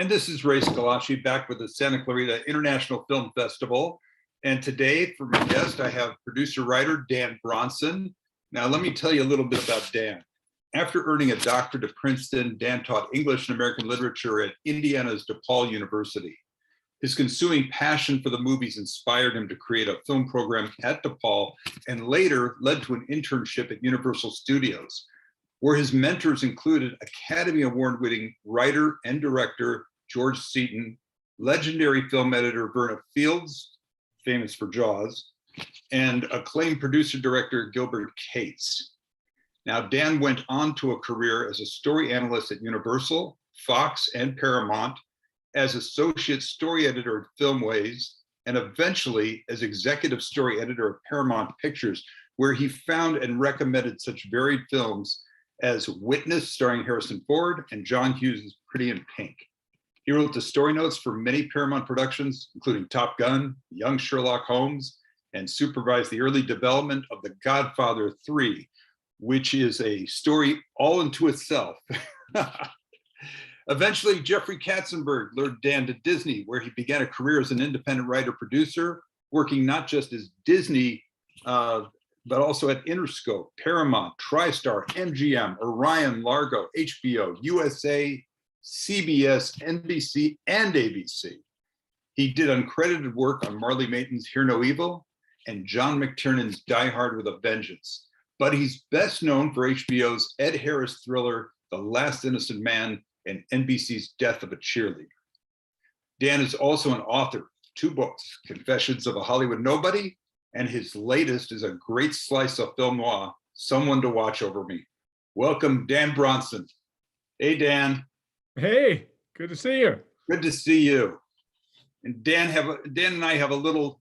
And this is Ray Schillaci back with the Santa Clarita International Film Festival. And today, for my guest, I have producer-writer Dan Bronson. Now, let me tell you a little bit about Dan. After earning a doctorate at Princeton, Dan taught English and American literature at Indiana's DePauw University. His consuming passion for the movies inspired him to create a film program at DePauw and later led to an internship at Universal Studios, where his mentors included Academy Award-winning writer and director George Seaton, legendary film editor Verna Fields, famous for Jaws, and acclaimed producer-director Gilbert Cates. Now, Dan went on to a career as a story analyst at Universal, Fox, and Paramount, as associate story editor at Filmways, and eventually as executive story editor at Paramount Pictures, where he found and recommended such varied films as Witness, starring Harrison Ford, and John Hughes' Pretty in Pink. He wrote the story notes for many Paramount productions, including Top Gun, Young Sherlock Holmes, and supervised the early development of The Godfather 3, which is a story all unto itself. Eventually, Jeffrey Katzenberg lured Dan to Disney, where he began a career as an independent writer-producer, working not just as Disney, but also at Interscope, Paramount, TriStar, MGM, Orion, Largo, HBO, USA, CBS, NBC, and ABC. He did uncredited work on Marley Maton's Hear No Evil and John McTiernan's Die Hard with a Vengeance. But he's best known for HBO's Ed Harris thriller, The Last Innocent Man, and NBC's Death of a Cheerleader. Dan is also an author of 2 books, Confessions of a Hollywood Nobody, and his latest is a great slice of film noir, Someone to Watch Over Me. Welcome, Dan Bronson. Hey, Dan. Hey, good to see you. Good to see you. And Dan and I have a little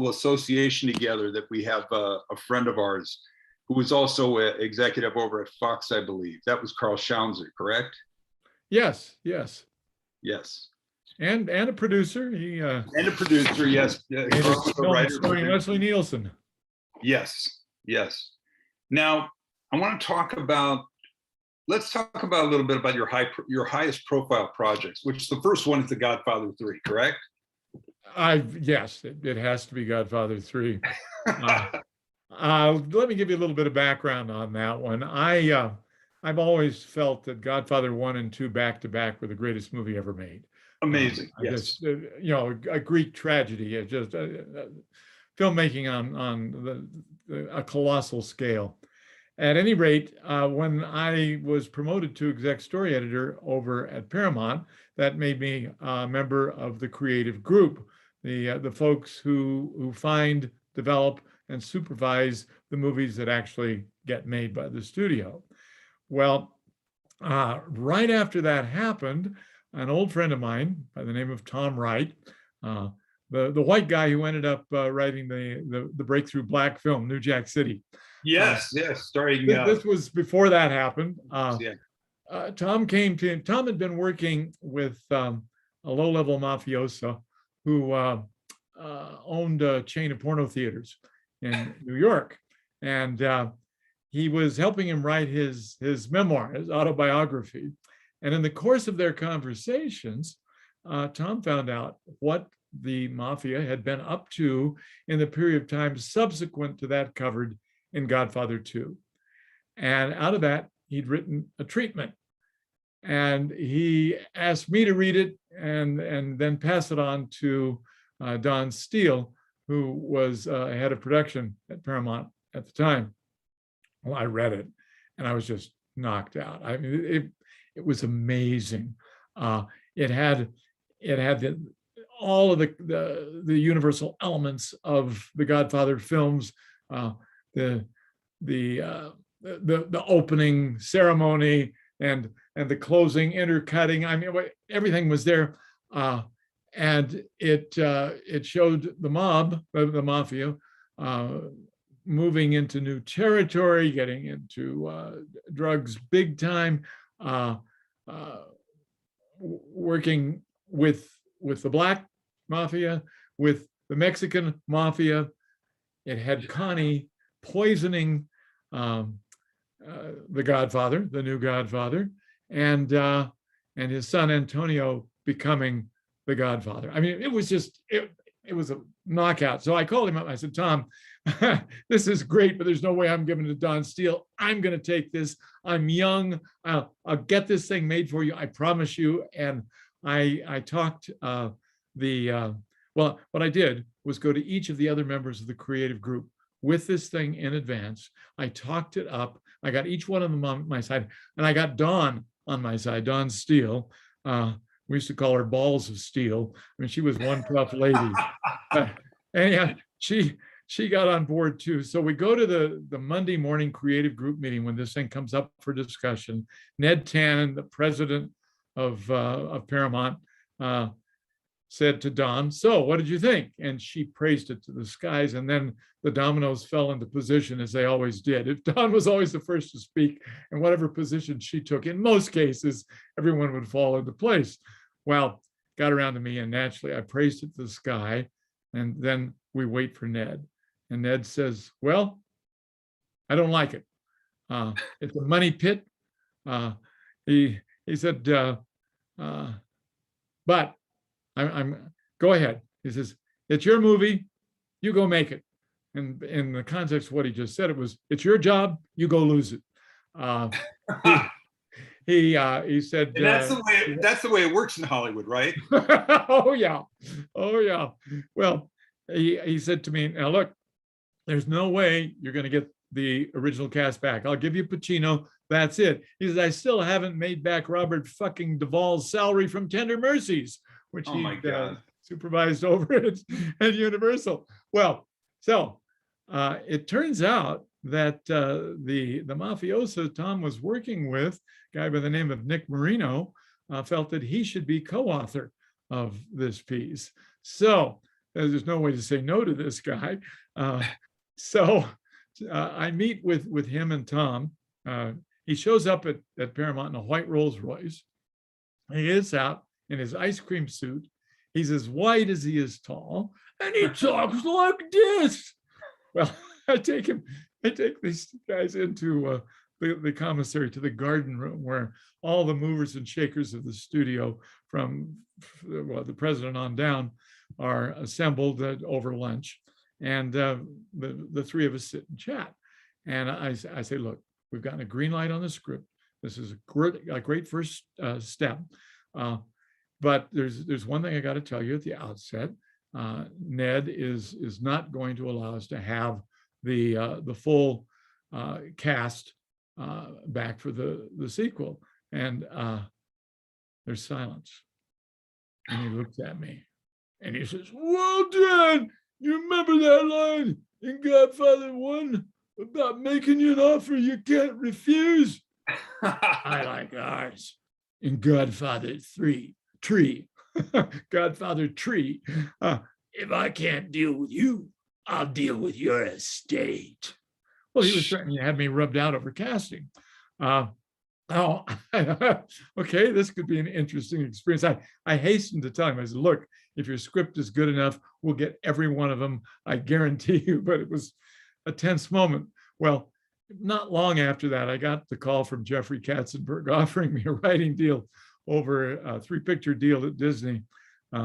association together that we have a friend of ours who was also an executive over at Fox, I believe. That was Carl Schaunzer, correct? Yes. Yes. And a producer. And a producer, yes. Carl was a writer. Starring Leslie Nielsen. Yes. Now, I want to talk about. Let's talk about a little bit about your highest profile projects, which the first one is The Godfather 3, correct? Yes, it has to be Godfather 3. Let me give you a little bit of background on that one. I've always felt that Godfather 1 and 2 back to back were the greatest movie ever made. Amazing. Yes. A Greek tragedy, just filmmaking on a colossal scale. At any rate, when I was promoted to exec story editor over at Paramount, that made me a member of the creative group, the folks who find, develop, and supervise the movies that actually get made by the studio. Well, right after that happened, an old friend of mine by the name of Tom Wright, the white guy who ended up writing the breakthrough black film, New Jack City. Yes. Starting. This was before that happened. Tom had been working with a low-level mafioso who owned a chain of porno theaters in New York, and he was helping him write his memoir, his autobiography. And in the course of their conversations, Tom found out what the mafia had been up to in the period of time subsequent to that covered in Godfather 2. And out of that, he'd written a treatment. And he asked me to read it and then pass it on to Don Steele, who was head of production at Paramount at the time. Well, I read it and I was just knocked out. I mean, it was amazing. It had all of the universal elements of the Godfather films, the opening ceremony and the closing intercutting. I mean, everything was there, and it showed the mafia, moving into new territory, getting into drugs big time, working with the black mafia, with the Mexican mafia. It had Connie poisoning the Godfather, the new Godfather, and his son Antonio becoming the Godfather. I mean, it was just it was a knockout. So I called him up. I said, Tom, this is great, but there's no way I'm giving it to Don Steele. I'm going to take this. I'm young. I'll get this thing made for you. I promise you. And I talked well, what I did was go to each of the other members of the creative group with this thing in advance. I talked it up. I got each one of them on my side, and I got Dawn on my side, Dawn Steele. We used to call her Balls of Steel. I mean, she was one tough lady. Anyhow, she got on board too. So we go to the Monday morning creative group meeting when this thing comes up for discussion. Ned Tannen, the president of Paramount, said to Don, so what did you think? And she praised it to the skies. And then the dominoes fell into position as they always did. If Don was always the first to speak, and whatever position she took, in most cases, everyone would fall into place. Well, got around to me, and naturally I praised it to the sky. And then we wait for Ned. And Ned says, well, I don't like it. It's a money pit. He said, but I'm go ahead. He says, it's your movie, you go make it. And in the context of what he just said, it was, it's your job, you go lose it. He said, and that's the way it works in Hollywood, right? Oh yeah. Well, he said to me, now look, there's no way you're going to get the original cast back. I'll give you Pacino. That's it. He says, I still haven't made back Robert fucking Duvall's salary from Tender Mercies, which he supervised over at Universal. Well, so it turns out that the mafioso Tom was working with, a guy by the name of Nick Marino, felt that he should be co-author of this piece. So there's no way to say no to this guy. So I meet with him and Tom. He shows up at Paramount in a white Rolls Royce. He is out in his ice cream suit. He's as white as he is tall, and he talks like this. Well, I take these guys into the commissary, to the garden room, where all the movers and shakers of the studio, from the president on down, are assembled over lunch. And the three of us sit and chat. And I say, look, we've gotten a green light on the script. This is a great first step. But there's one thing I got to tell you at the outset. Ned is not going to allow us to have the full cast back for the sequel. And there's silence. And he looks at me and he says, well done. You remember that line in Godfather 1 about making you an offer you can't refuse? I like ours in Godfather 3. Godfather Tree. If I can't deal with you, I'll deal with your estate. Well, he was threatening to have me rubbed out over casting. Okay, this could be an interesting experience. I hastened to tell him, I said, look, if your script is good enough, we'll get every one of them, I guarantee you. But it was a tense moment. Well, not long after that, I got the call from Jeffrey Katzenberg offering me a writing deal over a 3-picture deal at Disney,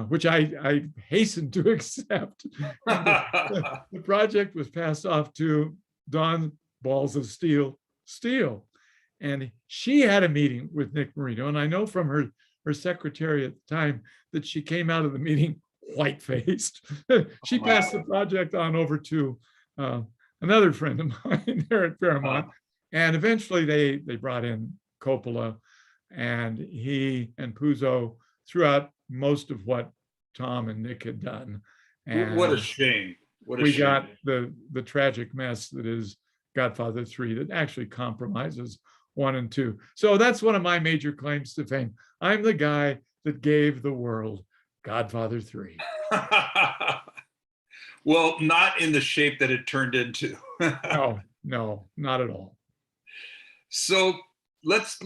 which I hastened to accept. The project was passed off to Dawn Balls of Steel. And she had a meeting with Nick Marino. And I know from her secretary at the time that she came out of the meeting white-faced. She passed the project on over to another friend of mine there at Paramount. And eventually they brought in Coppola, and he and Puzo threw out most of what Tom and Nick had done. And what a shame. We got the tragic mess that is Godfather 3 that actually compromises 1 and 2. So that's one of my major claims to fame. I'm the guy that gave the world Godfather 3. Well, not in the shape that it turned into. No, not at all. So let's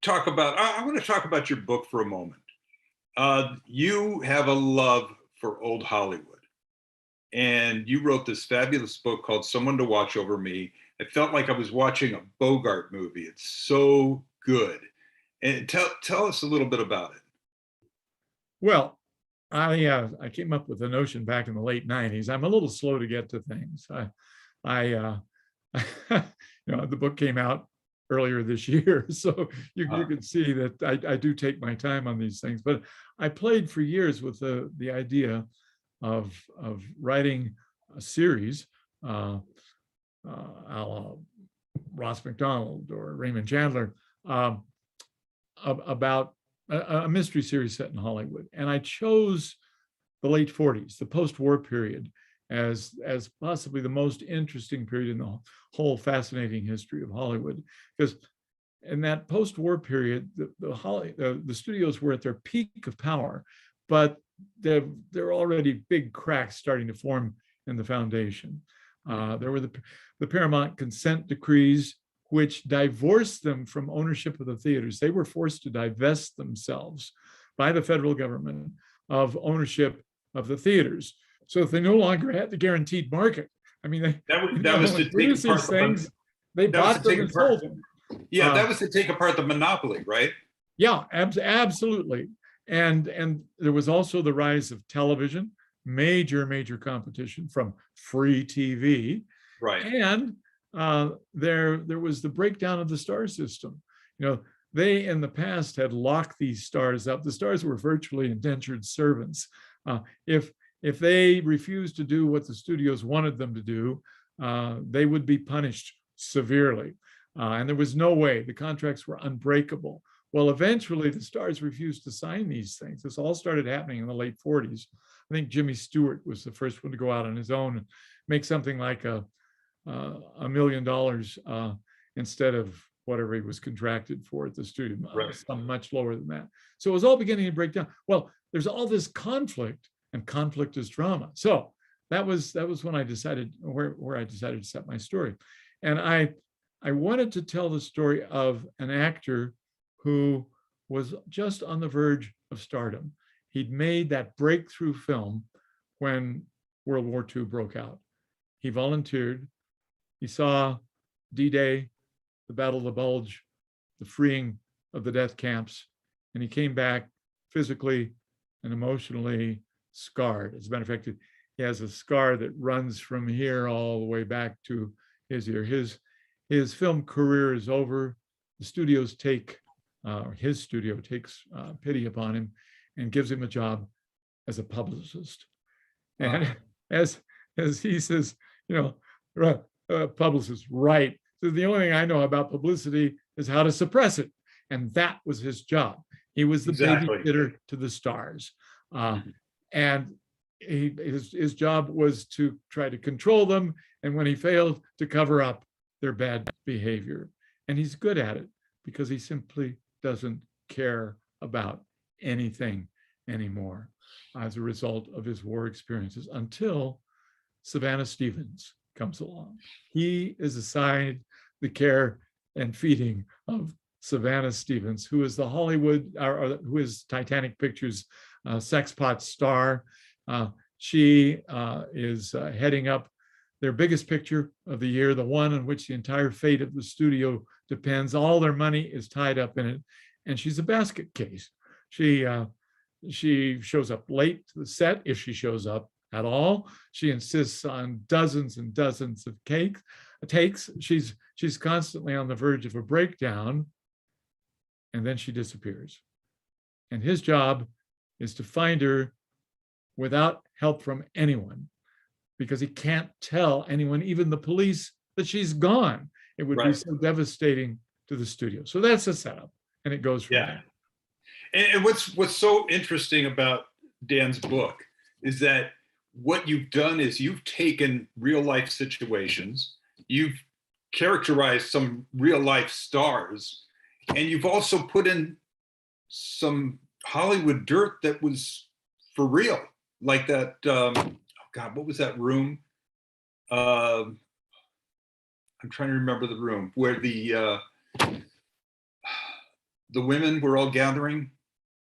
talk about, I want to talk about your book for a moment. You have a love for old Hollywood. And you wrote this fabulous book called Someone to Watch Over Me. I felt like I was watching a Bogart movie. It's so good. And tell us a little bit about it. Well, I came up with the notion back in the late 90s. I'm a little slow to get to things. The book came out earlier this year, so you can see that I do take my time on these things. But I played for years with the idea of writing a series, a la Ross McDonald or Raymond Chandler, about a mystery series set in Hollywood. And I chose the late 40s, the post-war period, as possibly the most interesting period in the whole fascinating history of Hollywood. Because in that post-war period, the studios were at their peak of power, but there were already big cracks starting to form in the foundation. There were the Paramount consent decrees, which divorced them from ownership of the theaters. They were forced to divest themselves by the federal government of ownership of the theaters. So if they no longer had the guaranteed market, I mean, that was to take apart things, they bought them and sold them. Yeah, that was to take apart the monopoly, right? Yeah, absolutely. And there was also the rise of television, major competition from free TV. Right. And there was the breakdown of the star system. They in the past had locked these stars up. The stars were virtually indentured servants. If they refused to do what the studios wanted them to do, they would be punished severely. And there was no way. The contracts were unbreakable. Well, eventually the stars refused to sign these things. This all started happening in the late 40s. I think Jimmy Stewart was the first one to go out on his own and make something like $1 million instead of whatever he was contracted for at the studio, some much lower than that. So it was all beginning to break down. Well, there's all this conflict, and conflict is drama. So that was when I decided where I decided to set my story. And I wanted to tell the story of an actor who was just on the verge of stardom. He'd made that breakthrough film when World War II broke out. He volunteered. He saw D-Day, the Battle of the Bulge, the freeing of the death camps, and he came back physically and emotionally scarred. As a matter of fact, he has a scar that runs from here all the way back to his ear. His film career is over. The studios his studio takes pity upon him and gives him a job as a publicist. And as he says, publicist, right? So the only thing I know about publicity is how to suppress it. And that was his job. He was the babysitter to the stars. And his job was to try to control them. And when he failed, to cover up their bad behavior. And he's good at it because he simply doesn't care about anything anymore as a result of his war experiences until Savannah Stephens comes along. He is assigned the care and feeding of Savannah Stephens, who is the Hollywood, or who is Titanic Pictures sex pot star. She is heading up their biggest picture of the year, the one on which the entire fate of the studio depends. All their money is tied up in it, and she's a basket case. She shows up late to the set, if she shows up at all. She insists on dozens and dozens of takes. She's constantly on the verge of a breakdown, and then she disappears. And his job is to find her without help from anyone, because he can't tell anyone, even the police, that she's gone. It would be so devastating to the studio. So that's the setup, and it goes from there. And what's so interesting about Dan's book is that what you've done is you've taken real life situations, you've characterized some real life stars, and you've also put in some Hollywood dirt that was for real, like that. God, what was that room? I'm trying to remember the room where the women were all gathering.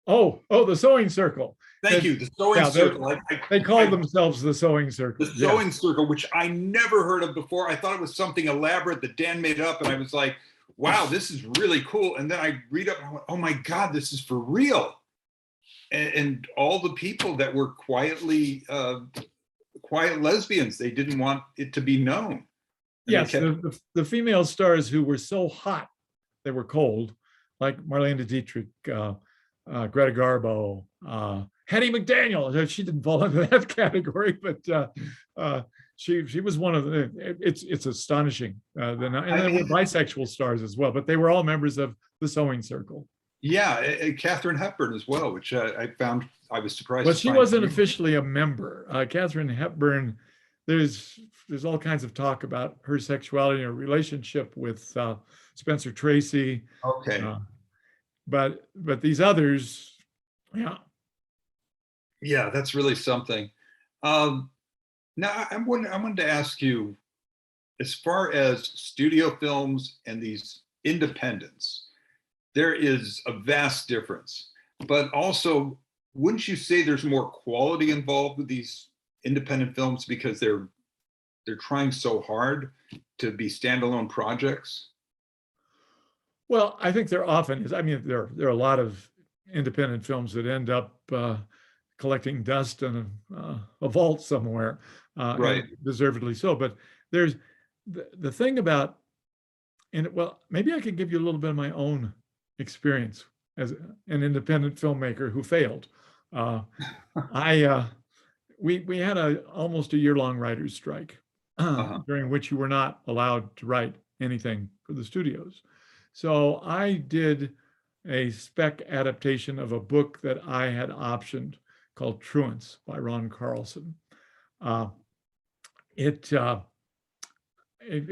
Oh, the sewing circle. Thank you, the sewing circle. They called themselves the sewing circle. The sewing circle, which I never heard of before. I thought it was something elaborate that Dan made up, and I was like, wow, this is really cool. And then I read up and I went, oh my God, this is for real. And all the people that were quiet lesbians, they didn't want it to be known. And yes, the female stars who were so hot, they were cold, like Marlene Dietrich, Greta Garbo, Hattie McDaniel. She didn't fall into that category, but she was one of the. It's astonishing. And they were bisexual stars as well, but they were all members of the Sewing Circle. Yeah, Katharine Hepburn as well, which I found I was surprised. But she wasn't officially a member. Katharine Hepburn, there's all kinds of talk about her sexuality and her relationship with Spencer Tracy. Okay. But these others, yeah. Yeah, that's really something. Now I wanted to ask you, as far as studio films and these independents, there is a vast difference, but also, wouldn't you say there's more quality involved with these independent films because they're trying so hard to be standalone projects? Well, I think there often is. I mean, there are a lot of independent films that end up collecting dust in a vault somewhere, right? Deservedly so. But there's the thing about, and well, maybe I could give you a little bit of my own experience as an independent filmmaker who failed. We had almost a year-long writer's strike during which you were not allowed to write anything for the studios. So I did a spec adaptation of a book that I had optioned called Truants by Ron Carlson. It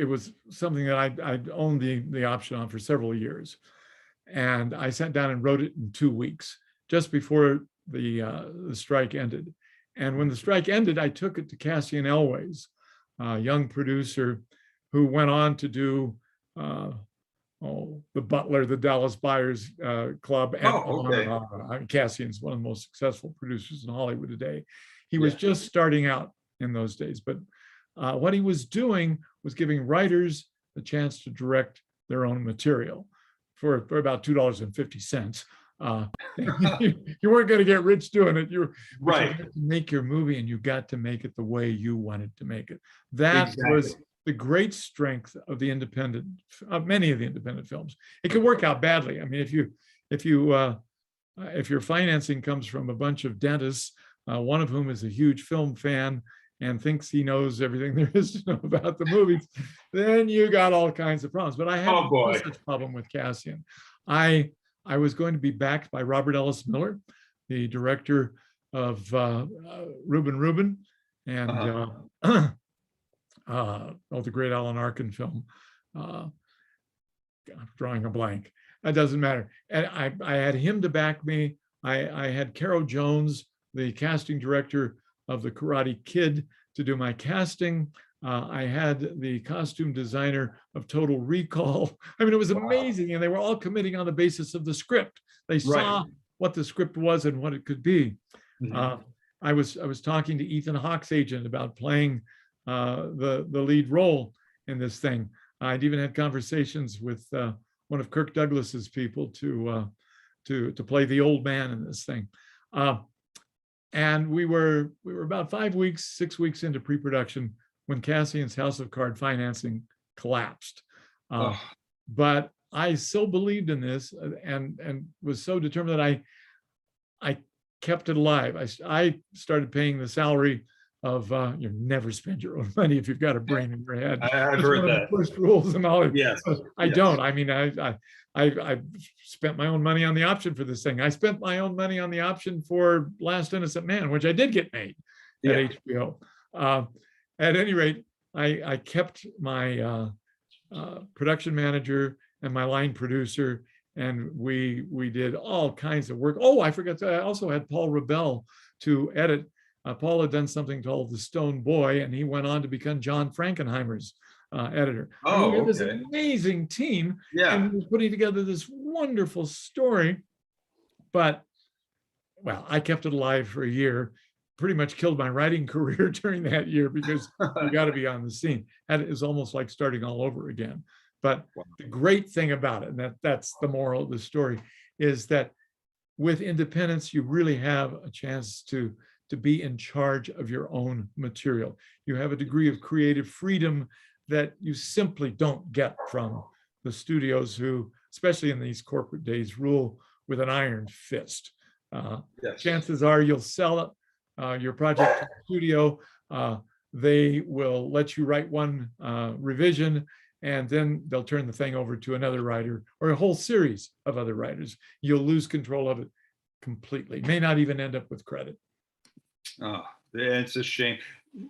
was something that I'd owned the option on for several years. And I sat down and wrote it in 2 weeks, just before the strike ended. And when the strike ended, I took it to Cassian Elway's, a young producer who went on to do The Butler, the Dallas Buyers Club, and on and on. Cassian's one of the most successful producers in Hollywood today. He was just starting out in those days, but what he was doing was giving writers the chance to direct their own material for about $2.50. You weren't going to get rich doing it. You had to make your movie, and you got to make it the way you wanted to make it. That was the great strength of the many of the independent films. It could work out badly. I mean, if your financing comes from a bunch of dentists, one of whom is a huge film fan and thinks he knows everything there is to know about the movies, then you got all kinds of problems. But I had no such problem with Cassian. I was going to be backed by Robert Ellis Miller, the director of Reuben and the great Alan Arkin film. I'm drawing a blank. That doesn't matter. And I had him to back me. I had Caro Jones, the casting director of The Karate Kid, to do my casting. I had the costume designer of Total Recall. I mean, it was amazing. And they were all committing on the basis of the script. They saw what the script was and what it could be. I was talking to Ethan Hawke's agent about playing the lead role in this thing. I'd even had conversations with one of Kirk Douglas's people to play the old man in this thing. And we were about 6 weeks into pre-production when Cassian's House of Card financing collapsed. But I so believed in this and was so determined that I kept it alive. I started paying the salary of you never spend your own money if you've got a brain in your head. I've heard that. First rules in Hollywood. Yes. I don't. I mean, I spent my own money on the option for this thing. I spent my own money on the option for Last Innocent Man, which I did get made at HBO. At any rate, I kept my production manager and my line producer, and we did all kinds of work. Oh, I forgot. I also had Paul Rebell to edit. Paul had done something called The Stone Boy, and he went on to become John Frankenheimer's editor. Oh, we had this amazing team, and he was putting together this wonderful story. But, well, I kept it alive for a year, pretty much killed my writing career during that year because you got to be on the scene. And it was almost like starting all over again. But the great thing about it, and that's the moral of the story, is that with independence, you really have a chance to be in charge of your own material. You have a degree of creative freedom that you simply don't get from the studios who, especially in these corporate days, rule with an iron fist. Yes. Chances are you'll sell your project to the studio. They will let you write one revision, and then they'll turn the thing over to another writer or a whole series of other writers. You'll lose control of it completely. May not even end up with credit. Oh, it's a shame.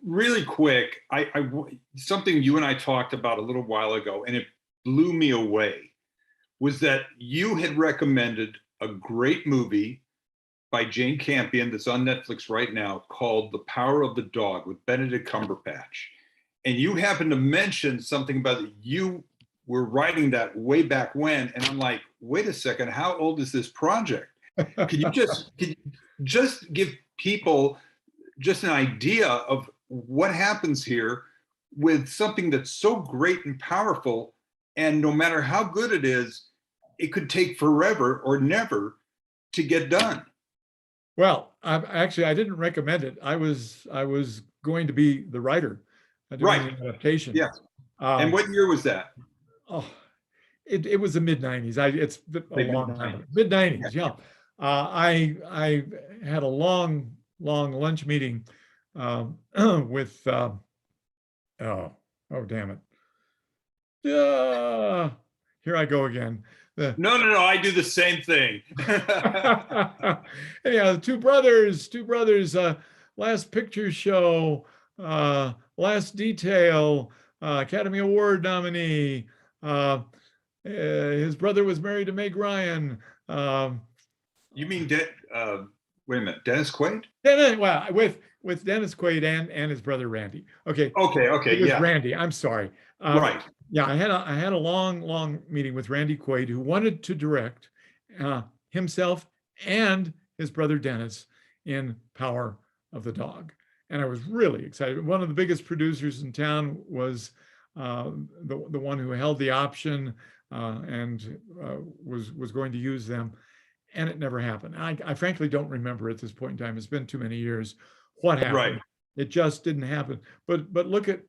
Really quick, something you and I talked about a little while ago, and it blew me away, was that you had recommended a great movie by Jane Campion that's on Netflix right now called The Power of the Dog with Benedict Cumberbatch. And you happened to mention something about that you were writing that way back when. And I'm like, wait a second, how old is this project? Could you just give people just an idea of what happens here with something that's so great and powerful, and no matter how good it is, it could take forever or never to get done? Well, I didn't recommend it. I was going to be the writer doing Right. the adaptation. Yeah. And what year was that? Oh, it was the mid 90s. It's a long time. Mid 90s. Yeah. I had a long lunch meeting with oh damn it. Here I go again. No, I do the same thing. Anyhow, two brothers, Last Picture Show, Last Detail, Academy Award nominee. His brother was married to Meg Ryan. You mean, wait a minute, Dennis Quaid? Well, with Dennis Quaid and his brother Randy. Okay. Okay. Yeah. Randy. I'm sorry. Right. Yeah, I had a long meeting with Randy Quaid, who wanted to direct himself and his brother Dennis in Power of the Dog, and I was really excited. One of the biggest producers in town was the one who held the option and was going to use them, and it never happened. I frankly don't remember at this point in time. It's been too many years. What happened? Right. It just didn't happen. But look at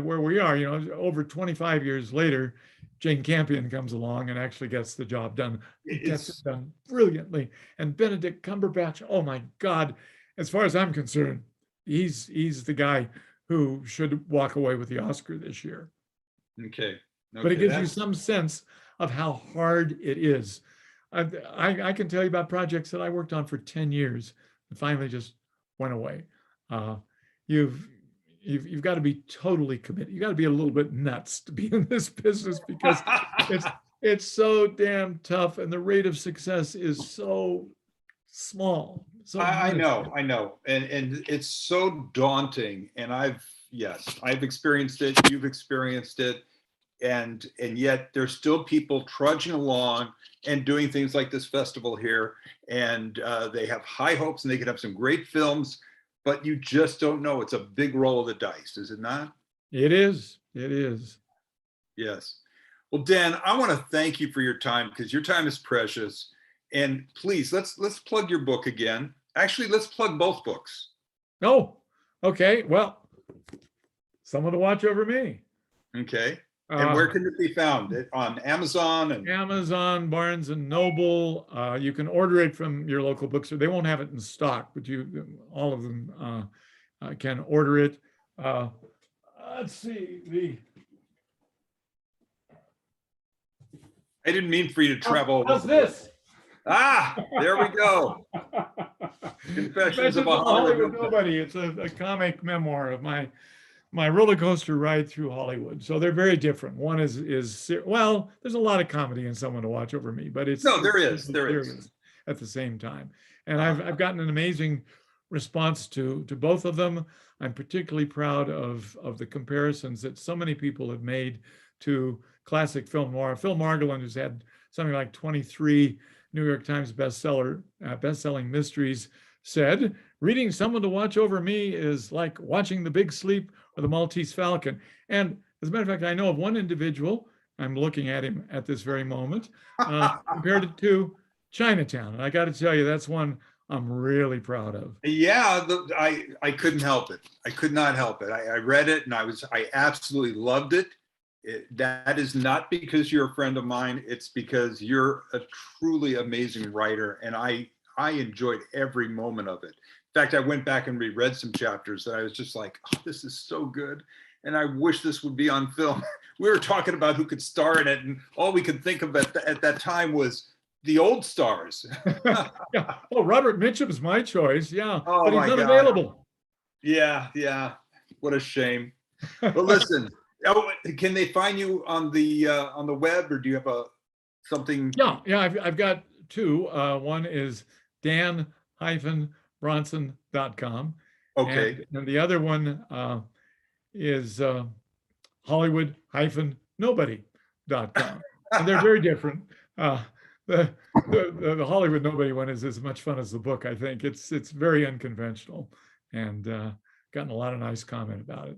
where we are. Over 25 years later, Jane Campion comes along and actually gets the job done. It gets it done brilliantly. And Benedict Cumberbatch, oh my God, as far as I'm concerned, he's the guy who should walk away with the Oscar this year. Okay. But it gives you some sense of how hard it is. I can tell you about projects that I worked on for 10 years and finally just went away. You've got to be totally committed. You got to be a little bit nuts to be in this business, because it's so damn tough, and the rate of success is so small. So I know, and it's so daunting. And I've experienced it. You've experienced it, and yet there's still people trudging along and doing things like this festival here, and they have high hopes, and they could have some great films. But you just don't know. It's a big roll of the dice, is it not? It is. Yes. Well, Dan, I want to thank you for your time, because your time is precious. And please, let's plug your book again. Actually, let's plug both books. Oh, okay. Well, Someone to Watch Over Me. Okay. And where can it be found? On Amazon? Amazon, Barnes and Noble. You can order it from your local bookstore. They won't have it in stock, but all of them can order it. Let's see. I didn't mean for you to travel. How's this? There we go. Confessions of a Hollywood Nobody. It's a comic memoir of my roller coaster ride through Hollywood. So they're very different. One is well, there's a lot of comedy in Someone to Watch Over Me, but there is at the same time. And I've gotten an amazing response to both of them. I'm particularly proud of the comparisons that so many people have made to classic film noir. Phil Margolin, who's had something like 23 New York Times best-selling mysteries, said, reading Someone to Watch Over Me is like watching The Big Sleep or The Maltese Falcon. And as a matter of fact, I know of one individual I'm looking at him at this very moment, compared it to Chinatown. And I got to tell you, that's one I'm really proud of. Yeah, I couldn't help it. I could not help it. I read it and I absolutely loved it. That is not because you're a friend of mine. It's because you're a truly amazing writer, and I enjoyed every moment of it. In fact, I went back and reread some chapters that I was just like, oh, this is so good. And I wish this would be on film. We were talking about who could star in it, and all we could think of at that time was the old stars. Yeah. Oh, Robert Mitchum's my choice. Yeah, Oh, but he's my God. unavailable. Yeah. What a shame. But listen, can they find you on the web, or do you have something? Yeah. I've got two. One is Dan-Bronson.com. Okay. And the other one is Hollywood-nobody.com. And they're very different. The Hollywood Nobody one is as much fun as the book, I think. It's very unconventional, and gotten a lot of nice comment about it.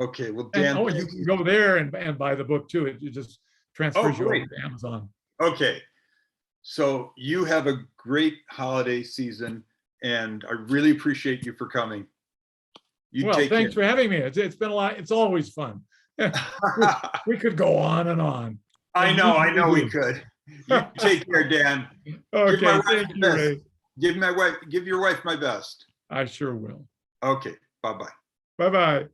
Okay, well, Dan. And, you can go there and buy the book too. It just transfers you over to Amazon. Okay, so you have a great holiday season, and I really appreciate you for coming. Thanks for having me. It's been a lot. It's always fun. we could go on and on. I know we could. You take care, Dan. Okay, thank you, Ray. Give your wife my best. I sure will. Okay, bye-bye. Bye-bye.